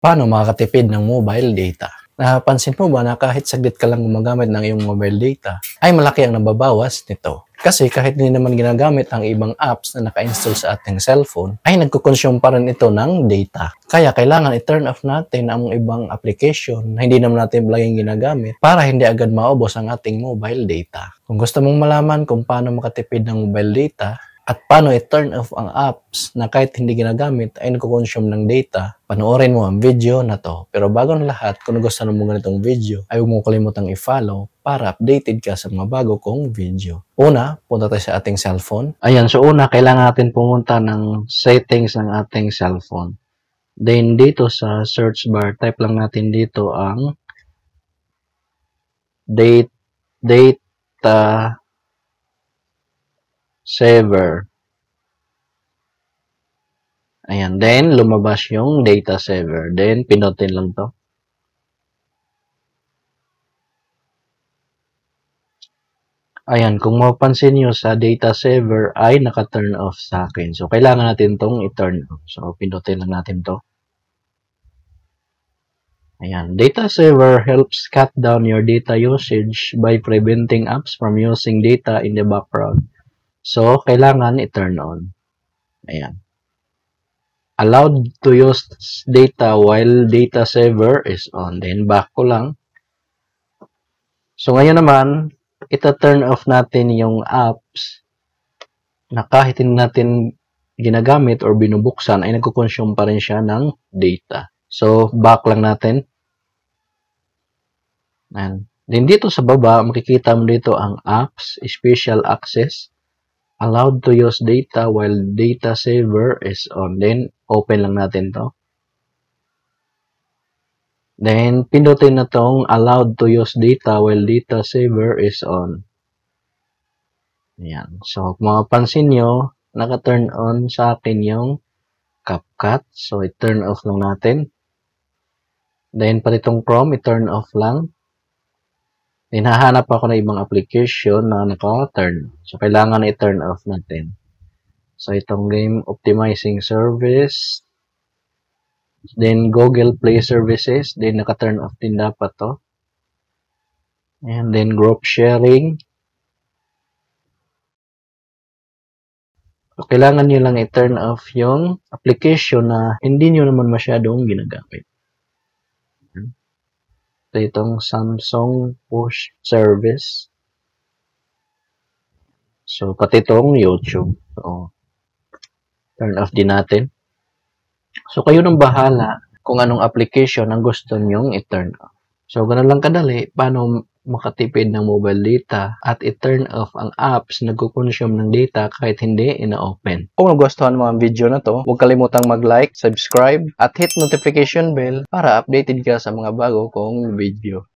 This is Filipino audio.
Paano makakatipid ng mobile data? Napansin mo ba na kahit saglit ka lang gumagamit ng iyong mobile data, ay malaki ang nababawas nito? Kasi kahit hindi naman ginagamit ang ibang apps na naka-install sa ating cellphone, ay nagkukonsume pa rin ito ng data. Kaya kailangan i-turn off natin ang ibang application na hindi naman natin laging ginagamit para hindi agad maubos ang ating mobile data. Kung gusto mong malaman kung paano makatipid ng mobile data, at paano i-turn off ang apps na kahit hindi ginagamit ay nagko-consume ng data, panoorin mo ang video na to. Pero bago ng lahat, kung gusto mo ganitong video, ay huwag mo kalimutang i-follow para updated ka sa mga bago kong video. Una, punta tayo sa ating cellphone. Ayan, so una, kailangan natin pumunta ng settings ng ating cellphone. Then dito sa search bar, type lang natin dito ang data saver. Ayan. Then, lumabas yung data saver. Then, pinutin lang to. Ayan. Kung mapapansin nyo sa data saver ay naka-turn off sa akin. So, kailangan natin tong i-turn off. So, pinutin lang natin to. Ayan. Data saver helps cut down your data usage by preventing apps from using data in the background. So, kailangan i-turn on. Ayan. Allowed to use data while data saver is on. Then, back ko lang. So, ngayon naman, ita-turn off natin yung apps na kahit hindi natin ginagamit or binubuksan, ay nagko-consume pa rin siya ng data. So, back lang natin. Ayan. Then, dito sa baba, makikita mo dito ang apps, special access. Allowed to use data while data saver is on. Then, open lang natin to. Then, pindutin na tong allowed to use data while data saver is on. Ayan. So, kung mapapansin nyo, naka-turn on sa akin yung CapCut. So, i-turn off lang natin. Then, pati itong Chrome, i-turn off lang. Then, hahanap ako ng ibang application na naka-turn. So, kailangan i-turn off natin. So, itong game optimizing service. Then, Google Play Services. Then, naka-turn off din dapat to. And then, group sharing. So, kailangan nyo lang i-turn off yung application na hindi nyo naman masyadong ginagamit. So, itong Samsung Push Service. So, pati itong YouTube. So, turn off din natin. So, kayo nang bahala kung anong application ang gusto nyong i-turn off. So, ganun lang kadali paano makatipid ng mobile data at i-turn off ang apps na nagko-consume ng data kahit hindi ina-open. Kung nagustuhan mo ang video na to, huwag kalimutang mag-like, subscribe, at hit notification bell para updated ka sa mga bago kong video.